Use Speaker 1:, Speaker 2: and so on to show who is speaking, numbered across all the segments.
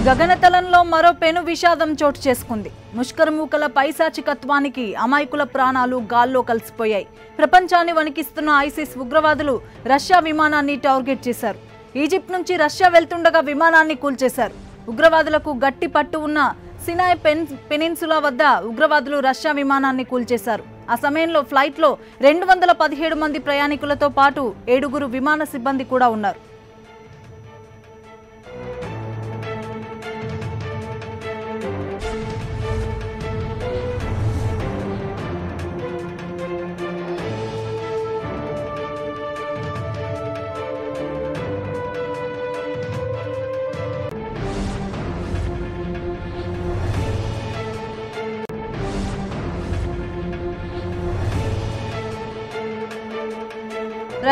Speaker 1: గగనతలంలో మరో పెను విషాదం చోటు చేసుకుంది. ముష్కరమూకల పైశాచికత్వానికి అమాయకుల ప్రాణాలు గాల్లో కలిసిపోయాయి. ప్రపంచాన్ని వణికిస్తున్న ఐసిస్ ఉగ్రవాదులు రష్యా విమానాన్ని టార్గెట్ చేశారు. ఈజిప్ట్ నుంచి రష్యా వెళ్తుండగా విమానాన్ని కూల్చేశారు. ఉగ్రవాదులకు గట్టి పట్టు ఉన్న సినాయ్ పెనిన్సులా వద్ద ఉగ్రవాదులు రష్యా విమానాన్ని కూల్చేశారు. ఆ సమయంలో ఫ్లైట్లో 217 మంది ప్రయాణికులతో పాటు 7 విమాన సిబ్బంది కూడా ఉన్నారు.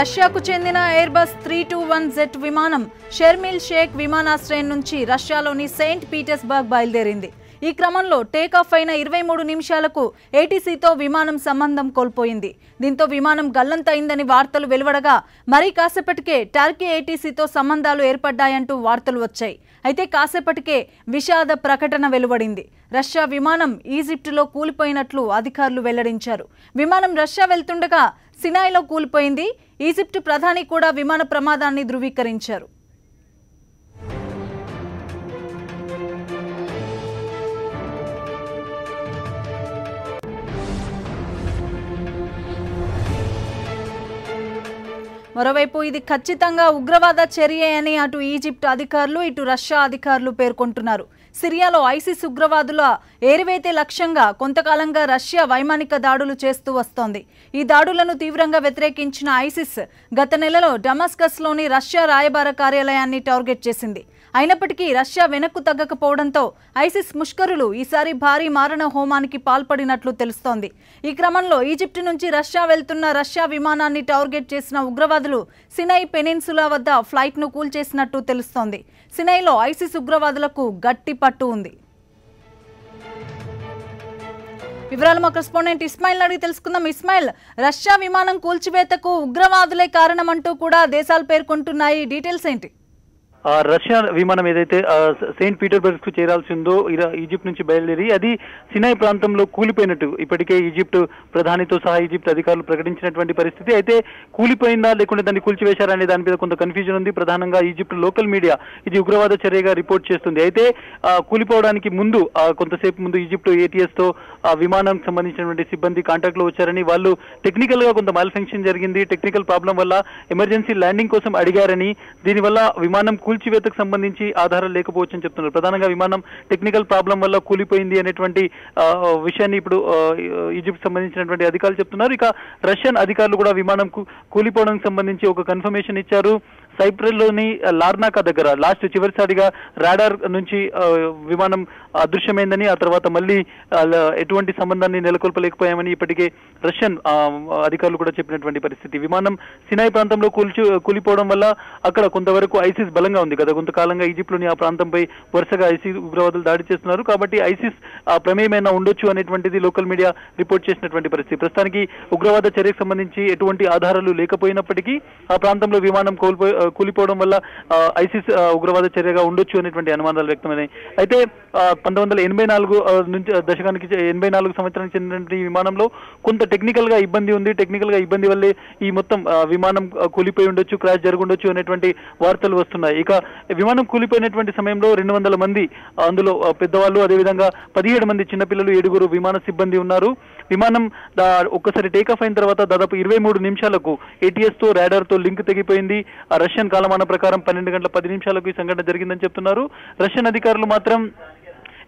Speaker 1: రష్యాకు చెందిన ఎయిర్బస్ 321 జెట్ విమానం షెర్మిల్ షేక్ విమానాశ్రయం నుంచి రష్యాలోని సెయింట్ పీటర్స్బర్గ్ బయలుదేరింది. ఈ క్రమంలో టేకాఫ్ అయిన 23 నిమిషాలకు ఏటీసీతో విమానం సంబంధం కోల్పోయింది. దీంతో విమానం గల్లంతైందని వార్తలు వెలువడగా మరీ కాసేపటికే టర్కీ ఏటీసీతో సంబంధాలు ఏర్పడ్డాయంటూ వార్తలు వచ్చాయి. అయితే కాసేపటికే విషాద ప్రకటన వెలువడింది. రష్యా విమానం ఈజిప్టులో కూలిపోయినట్లు అధికారులు వెల్లడించారు. విమానం రష్యా వెళ్తుండగా సినాయ్లో కూలిపోయింది. ఈజిప్టు ప్రధాని కూడా విమాన ప్రమాదాన్ని ధృవీకరించారు. మరోవైపు ఇది ఖచ్చితంగా ఉగ్రవాద చర్య అని అటు ఈజిప్ట్ అధికారులు ఇటు రష్యా అధికారులు పేర్కొంటున్నారు. సిరియాలో ఐసిస్ ఉగ్రవాదుల ఏరివేతే లక్ష్యంగా కొంతకాలంగా రష్యా వైమానిక దాడులు చేస్తూ వస్తోంది. ఈ దాడులను తీవ్రంగా వ్యతిరేకించిన ఐసిస్ గత నెలలో డమాస్కస్లోని రష్యా రాయబార కార్యాలయాన్ని టార్గెట్ చేసింది. అయినప్పటికీ రష్యా వెనక్కు తగ్గకపోవడంతో ఐసిస్ ముష్కరులు ఈసారి భారీ మారణ హోమానికి పాల్పడినట్లు తెలుస్తోంది. ఈ క్రమంలో ఈజిప్టు నుంచి రష్యా వెళ్తున్న రష్యా విమానాన్ని టార్గెట్ చేసిన ఉగ్రవాదులు సినాయ్ పెనిన్సులా వద్ద ఫ్లైట్ను కూల్చేసినట్టు తెలుస్తోంది. సినాయ్లో ఐసిస్ ఉగ్రవాదులకు గట్టి పట్టు ఉంది. వివరాలు మా కరెస్పాండెంట్ ఇస్మాయిల్ అడిగి తెలుసుకుందాం. ఇస్మాయిల్, రష్యా విమానం కూల్చివేతకు ఉగ్రవాదులే కారణమంటూ కూడా దేశాలు పేర్కొంటున్నాయి. డీటెయిల్స్ ఏంటి?
Speaker 2: రష్యా విమానం ఏదైతే సెయింట్ పీటర్స్బర్గ్ కు చేరాల్సి ఉందో ఈజిప్ట్ నుంచి బయలుదేరి అది సినాయ్ ప్రాంతంలో కూలిపోయినట్టు ఇప్పటికే ఈజిప్ట్ ప్రధానితో సహా ఈజిప్ట్ అధికారులు ప్రకటించినటువంటి పరిస్థితి. అయితే కూలిపోయిందా లేకుంటే దాన్ని కూల్చివేశారా అనే దాని మీద కొంత కన్ఫ్యూజన్ ఉంది. ప్రధానంగా ఈజిప్ట్ లోకల్ మీడియా ఇది ఉగ్రవాద చర్యగా రిపోర్ట్ చేస్తుంది. అయితే కూలిపోవడానికి ముందు కొంతసేపు ముందు ఈజిప్ట్ ఏటీఎస్ తో విమానానికి సంబంధించినటువంటి సిబ్బంది కాంటాక్ట్ లో వచ్చారని, వాళ్ళు టెక్నికల్ గా కొంత మాల్ ఫంక్షన్ జరిగింది, టెక్నికల్ ప్రాబ్లం వల్ల ఎమర్జెన్సీ ల్యాండింగ్ కోసం అడిగారని, దీనివల్ల విమానం కూల్చివేతకు సంబంధించి ఆధారాలు లేకపోవచ్చని చెప్తున్నారు. ప్రధానంగా విమానం టెక్నికల్ ప్రాబ్లం వల్ల కూలిపోయింది అనేటువంటి విషయాన్ని ఇప్పుడు ఈజిప్ట్ సంబంధించినటువంటి అధికారులు చెప్తున్నారు. ఇక రష్యన్ అధికారులు కూడా విమానం కూలిపోవడానికి సంబంధించి ఒక కన్ఫర్మేషన్ ఇచ్చారు. సైప్రస్లోని లార్నాకా దగ్గర చివరిసారిగా రాడార్ నుంచి విమానం అదృశ్యమైందని, ఆ తర్వాత మళ్ళీ ఎటువంటి సంబంధాన్ని నెలకొల్పలేకపోయామని ఇప్పటికే రష్యన్ అధికారులు కూడా చెప్పినటువంటి పరిస్థితి. విమానం సినాయ్ ప్రాంతంలో కూలిపోవడం వల్ల అక్కడ కొంతవరకు ఐసిస్ బలంగా ఉంది. గత కొంతకాలంగా ఈజిప్ట్లోని ఆ ప్రాంతంపై వరుసగా ఐసిస్ ఉగ్రవాదులు దాడి చేస్తున్నారు. కాబట్టి ఐసిస్ ప్రమేయమైనా ఉండొచ్చు అనేటువంటిది లోకల్ మీడియా రిపోర్ట్ చేసినటువంటి పరిస్థితి. ప్రస్తుతానికి ఉగ్రవాద చర్యకు సంబంధించి ఎటువంటి ఆధారాలు లేకపోయినప్పటికీ ఆ ప్రాంతంలో విమానం కూలిపోవడం వల్ల ఐసిస్ ఉగ్రవాద చర్యగా ఉండొచ్చు అనేటువంటి అనుమానాలు వ్యక్తమైనాయి. అయితే 1984 నుంచి దశకానికి 84 సంవత్సరానికి చెందినటువంటి ఈ విమానంలో కొంత టెక్నికల్ గా ఇబ్బంది ఉంది. టెక్నికల్ గా ఇబ్బంది వల్లే ఈ మొత్తం విమానం కూలిపోయి ఉండొచ్చు, క్రాష్ జరుగుండొచ్చు అనేటువంటి వార్తలు వస్తున్నాయి. ఇక విమానం కూలిపోయినటువంటి సమయంలో 200 మంది అందులో పెద్దవాళ్ళు, అదేవిధంగా 17 మంది చిన్నపిల్లలు, 7 విమాన సిబ్బంది ఉన్నారు. విమానం ఒక్కసారి టేకాఫ్ అయిన తర్వాత దాదాపు 23 నిమిషాలకు ఏటీఎస్ తో రాడార్ తో లింక్ తెగిపోయింది. రష్యన్ కాలమాన ప్రకారం 12 గంటల 10 నిమిషాలకు ఈ సంఘటన జరిగిందని చెప్తున్నారు. రష్యన్ అధికారులు మాత్రం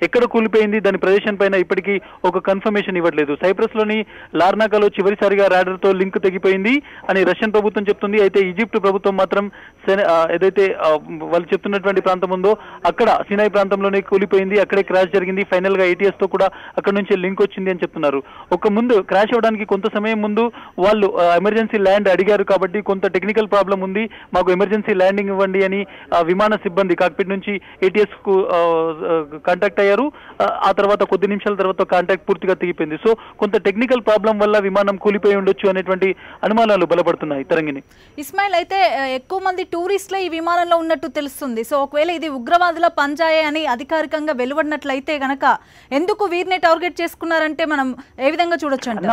Speaker 2: ఎక్కడ కూలిపోయింది దాని ప్రదేశం పైన ఇప్పటికీ ఒక కన్ఫర్మేషన్ ఇవ్వట్లేదు. సైప్రస్ లోని లార్నాకాలో చివరిసారిగా రాడర్ తో లింక్ తెగిపోయింది అని రష్యన్ ప్రభుత్వం చెప్తుంది. అయితే ఈజిప్ట్ ప్రభుత్వం మాత్రం ఏదైతే వాళ్ళు చెప్తున్నటువంటి ప్రాంతం ఉందో అక్కడ సినాయ్ ప్రాంతంలోనే కూలిపోయింది, అక్కడే క్రాష్ జరిగింది, ఫైనల్ గా ఏటీఎస్ తో కూడా అక్కడ నుంచి లింక్ వచ్చింది అని చెప్తున్నారు. ఒక ముందు క్రాష్ అవడానికి కొంత సమయం ముందు వాళ్ళు ఎమర్జెన్సీ ల్యాండ్ అడిగారు కాబట్టి కొంత టెక్నికల్ ప్రాబ్లం ఉంది, మాకు ఎమర్జెన్సీ ల్యాండింగ్ ఇవ్వండి అని విమాన సిబ్బంది కాక్పిట్ నుంచి ఏటీఎస్ కు కాంటాక్ట్ అయ్యారు. అయ్యారు. ఆ తర్వాత కొద్ది నిమిషాల తర్వాత కాంటాక్ట్ పూర్తిగా తెగిపోయింది. సో కొంత టెక్నికల్ ప్రాబ్లం వల్ల విమానం కూలిపోయి ఉండొచ్చు అనేటువంటి అనుమానాలు బలపడుతున్నాయి. తరంగిణి,
Speaker 1: ఇస్మాయిల్, అయితే ఎక్కువ మంది టూరిస్టులే ఈ విమానంలో ఉన్నట్టు తెలుస్తుంది. సో ఒకవేళ ఇది ఉగ్రవాదుల పంజాయే అని అధికారికంగా వెలువడినట్లయితే గనక ఎందుకు వీరిని టార్గెట్ చేసుకున్నారంటే మనం ఏ విధంగా చూడొచ్చు అంటే?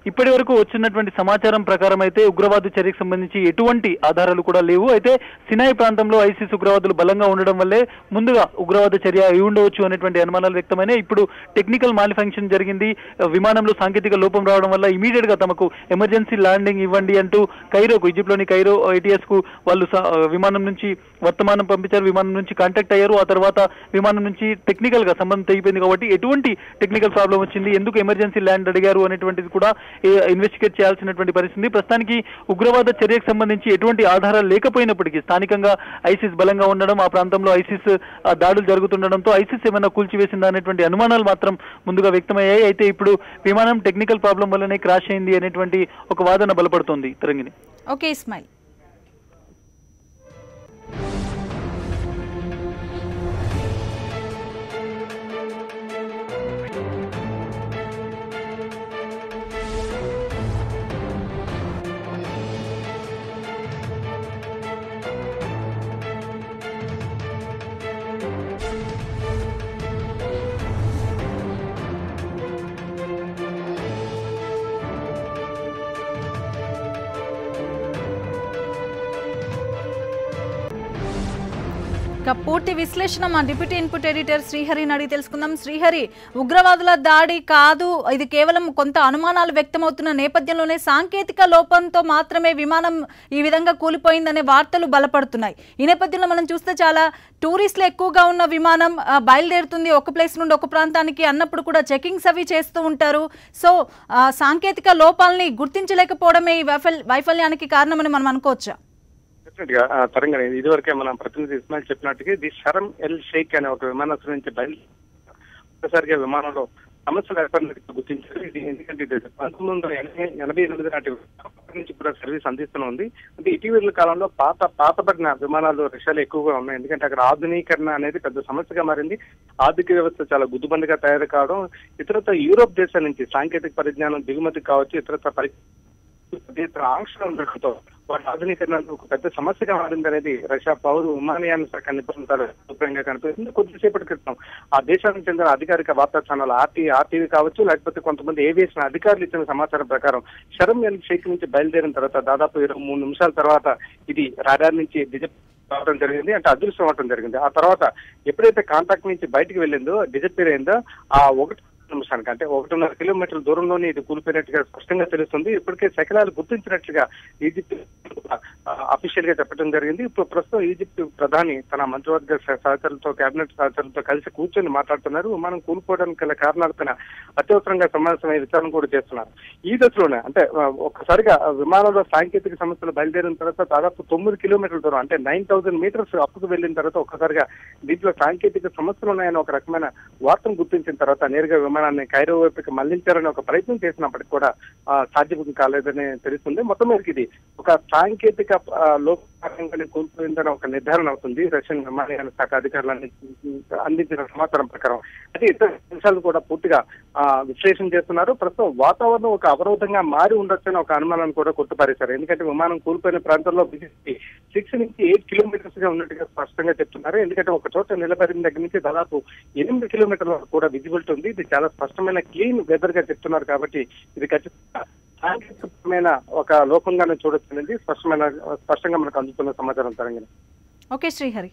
Speaker 2: ఇప్పటి వరకు వచ్చినటువంటి సమాచారం ప్రకారం అయితే ఉగ్రవాద చర్యకు సంబంధించి ఎటువంటి ఆధారాలు కూడా లేవు. అయితే సినాయి ప్రాంతంలో ఐసిస్ ఉగ్రవాదులు బలంగా ఉండడం వల్లే ముందుగా ఉగ్రవాద చర్య అయి ఉండవచ్చు అనేటువంటి అనుమానాలు వ్యక్తమైనాయి. ఇప్పుడు టెక్నికల్ మాలిఫంక్షన్ జరిగింది, విమానంలో సాంకేతిక లోపం రావడం వల్ల ఇమీడియట్ గా తమకు ఎమర్జెన్సీ ల్యాండింగ్ ఇవ్వండి అంటూ కైరోకు, ఈజిప్ట్లోని కైరో ATS కు వాళ్ళు విమానం నుంచి వర్తమానం పంపించారు. విమానం నుంచి కాంటాక్ట్ అయ్యారు. ఆ తర్వాత విమానం నుంచి టెక్నికల్ గా సంబంధం తెగిపోయింది కాబట్టి ఎటువంటి టెక్నికల్ ప్రాబ్లం వచ్చింది, ఎందుకు ఎమర్జెన్సీ ల్యాండ్ అడిగారు అనేటువంటిది కూడా ఇన్వెస్టిగేట్ చేయాల్సినటువంటి పరిస్థితి. ప్రస్తుతానికి ఉగ్రవాద చర్యకు సంబంధించి ఎటువంటి ఆధారాలు లేకపోయినప్పటికీ స్థానికంగా ఐసిస్ బలంగా ఉండడం, ఆ ప్రాంతంలో ఐసిస్ దాడులు జరుగుతుండడంతో ఐసిస్ ఏమైనా కూల్చివేసిందా అనేటువంటి అనుమానాలు మాత్రం ముందుగా వ్యక్తమయ్యాయి. అయితే ఇప్పుడు విమానం టెక్నికల్ ప్రాబ్లం వల్లనే క్రాష్ అయింది అనేటువంటి ఒక వాదన బలపడుతోంది. తరంగిణి.
Speaker 1: ఓకే ఇస్మాయిల్. పూర్తి విశ్లేషణ మా డిప్యూటీ ఇన్పుట్ ఎడిటర్ శ్రీహరిని అడిగి తెలుసుకుందాం. శ్రీహరి, ఉగ్రవాదుల దాడి కాదు, ఇది కేవలం కొంత అనుమానాలు వ్యక్తమవుతున్న నేపథ్యంలోనే సాంకేతిక లోపంతో మాత్రమే విమానం ఈ విధంగా కూలిపోయిందనే వార్తలు బలపడుతున్నాయి. ఈ నేపథ్యంలో మనం చూస్తే చాలా టూరిస్టులు ఎక్కువగా ఉన్న విమానం బయలుదేరుతుంది ఒక ప్లేస్ నుండి ఒక ప్రాంతానికి అన్నప్పుడు కూడా చెకింగ్స్ అవి చేస్తూ ఉంటారు. సో సాంకేతిక లోపాలని గుర్తించలేకపోవడమే ఈ వైఫల్యానికి కారణమని మనం అనుకోవచ్చా?
Speaker 3: తరంగా ఇదివరకే మన ప్రతినిధి ఇస్మాయిల్ చెప్పినట్టుగా ఇది షరమ్ ఎల్ షేక్ అనే ఒక విమానాశ్రయం నుంచి ఒక్కసారిగా విమానంలో సమస్యలు ఏర్పడినట్టు గుర్తించారు. ఇది ఎందుకంటే 1988 నాటి నుంచి కూడా సర్వీస్ అందిస్తూనే ఉంది. అంటే ఇటీవల కాలంలో పాతపడిన విమానాలు రష్యాలో ఎక్కువగా ఉన్నాయి. ఎందుకంటే అక్కడ ఆధునీకరణ అనేది పెద్ద సమస్యగా మారింది. ఆర్థిక వ్యవస్థ చాలా గుద్దుబందిగా తయారు కావడం, ఇతరత్ర యూరోప్ దేశాల నుంచి సాంకేతిక పరిజ్ఞానం దిగుమతి కావచ్చు, ఇతరత్ర ఆంక్షలు ఉండడంతో వాటి ఆధునీకరణ ఒక పెద్ద సమస్యగా మారింది అనేది రష్యా పౌర విమానయాన శాఖ నిపుణులు సూత్రంగా కనిపిస్తుంది. కొద్దిసేపటి క్రితం ఆ దేశానికి చెందిన అధికారిక వార్తా ఛానల్ ఆర్టీవీ కావచ్చు, లేకపోతే కొంతమంది ఏవియేషన్ అధికారులు ఇచ్చిన సమాచారం ప్రకారం షరమ్ ఎల్ షేక్ నుంచి బయలుదేరిన తర్వాత దాదాపు 23 నిమిషాల తర్వాత ఇది రాడార్ నుంచి రావడం జరిగింది, అంటే అదృశ్యం అవడం జరిగింది. ఆ తర్వాత ఎప్పుడైతే కాంటాక్ట్ నుంచి బయటకు వెళ్ళిందో, డిజపేర్ అయిందో, ఆ 1 నిమిషానికి అంటే 1.5 కిలోమీటర్ల దూరంలోనే ఇది కూలిపోయినట్టుగా స్పష్టంగా తెలుస్తుంది. ఇప్పటికే శకలాలు గుర్తించినట్లుగా ఈజిప్ట్ అఫీషియల్ గా చెప్పడం జరిగింది. ఇప్పుడు ప్రస్తుతం ఈజిప్ట్ ప్రధాని తన మంత్రివర్గ సహచరులతో, కేబినెట్ సహచరులతో కలిసి కూర్చొని మాట్లాడుతున్నారు. విమానం కూలిపోవడానికి గల కారణాలపైన అత్యవసరంగా సమావేశమై విచారణ కూడా చేస్తున్నారు. ఈ దశలోనే అంటే ఒక్కసారిగా విమానంలో సాంకేతిక సమస్యలు బయలుదేరిన తర్వాత దాదాపు 9 కిలోమీటర్ల దూరం అంటే 9000 మీటర్స్ అప్పుకు వెళ్లిన తర్వాత ఒక్కసారిగా దీంట్లో సాంకేతిక సమస్యలు ఉన్నాయని ఒక రకమైన వార్తను గుర్తించిన తర్వాత నేరుగా విమానాన్ని కైరో వైపుకి మళ్లించారని ఒక ప్రయత్నం చేసినప్పటికీ కూడా సాధ్యం కాలేదని తెలుస్తుంది. మొత్తం మీద ఇది ఒక సాంకేతిక లోపంగానే కోల్పోయిందని ఒక నిర్ధారణ అవుతుంది రష్యన్ విమానయాన శాఖ అధికారులు అందించిన సమాచారం ప్రకారం. అయితే ఇతర అంశాలు కూడా పూర్తిగా విశ్లేషణ చేస్తున్నారు. ప్రస్తుతం వాతావరణం ఒక అవరోధంగా మారి ఉండొచ్చని ఒక అనుమానాన్ని కూడా కొట్టుపారేశారు. ఎందుకంటే విమానం కూలిపోయిన ప్రాంతంలో 6 నుంచి 8 కిలోమీటర్స్ గా ఉన్నట్టుగా స్పష్టంగా చెప్తున్నారు. ఎందుకంటే ఒక చోట నిలబడిన దగ్గర నుంచి దాదాపు 8 కిలోమీటర్ల వరకు కూడా విజిబిలిటీ ఉంది. ఇది చాలా స్పష్టమైన క్లీన్ వెదర్ గా చెప్తున్నారు. కాబట్టి ఇది ఖచ్చితంగా సాంకేతికమైన ఒక లోపంగానే చూడొచ్చు అనేది స్పష్టంగా మనకు అందుతున్న సమాచారం. తరంగిణి.
Speaker 1: ఓకే శ్రీహరి.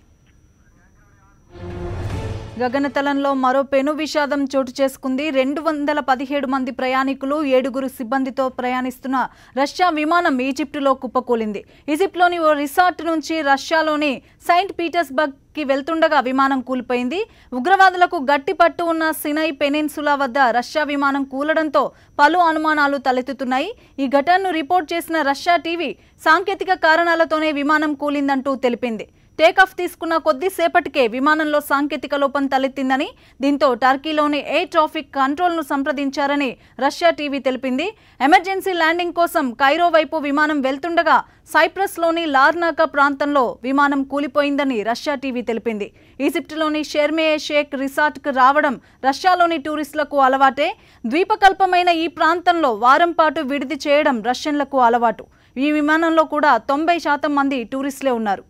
Speaker 1: గగనతలంలో మరో పెను విషాదం చోటు చేసుకుంది. 217 మంది ప్రయాణికులు 7 సిబ్బందితో ప్రయాణిస్తున్న రష్యా విమానం ఈజిప్టులో కుప్పకూలింది. ఈజిప్ట్లోని ఓ రిసార్ట్ నుంచి రష్యాలోని సెయింట్ పీటర్స్బర్గ్ కి వెళ్తుండగా విమానం కూలిపోయింది. ఉగ్రవాదులకు గట్టి పట్టు ఉన్న సినై పెనిన్సులా వద్ద రష్యా విమానం కూలడంతో పలు అనుమానాలు తలెత్తుతున్నాయి. ఈ ఘటనను రిపోర్ట్ చేసిన రష్యా టీవీ సాంకేతిక కారణాలతోనే విమానం కూలిందంటూ తెలిపింది. టేకాఫ్ తీసుకున్న కొద్దిసేపటికే విమానంలో సాంకేతిక లోపం తలెత్తిందని, దీంతో టర్కీలోని ఎయిర్ ట్రాఫిక్ కంట్రోల్ను సంప్రదించారని రష్యా టీవీ తెలిపింది. ఎమర్జెన్సీ ల్యాండింగ్ కోసం కైరో వైపు విమానం వెళ్తుండగా సైప్రస్లోని లార్నాకా ప్రాంతంలో విమానం కూలిపోయిందని రష్యా టీవీ తెలిపింది. ఈజిప్టులోని షెర్మే షేక్ రిసార్ట్కు రావడం రష్యాలోని టూరిస్టులకు అలవాటే. ద్వీపకల్పమైన ఈ ప్రాంతంలో వారం పాటు విడిది చేయడం రష్యన్లకు అలవాటు. ఈ విమానంలో కూడా 90% మంది టూరిస్టులే ఉన్నారు.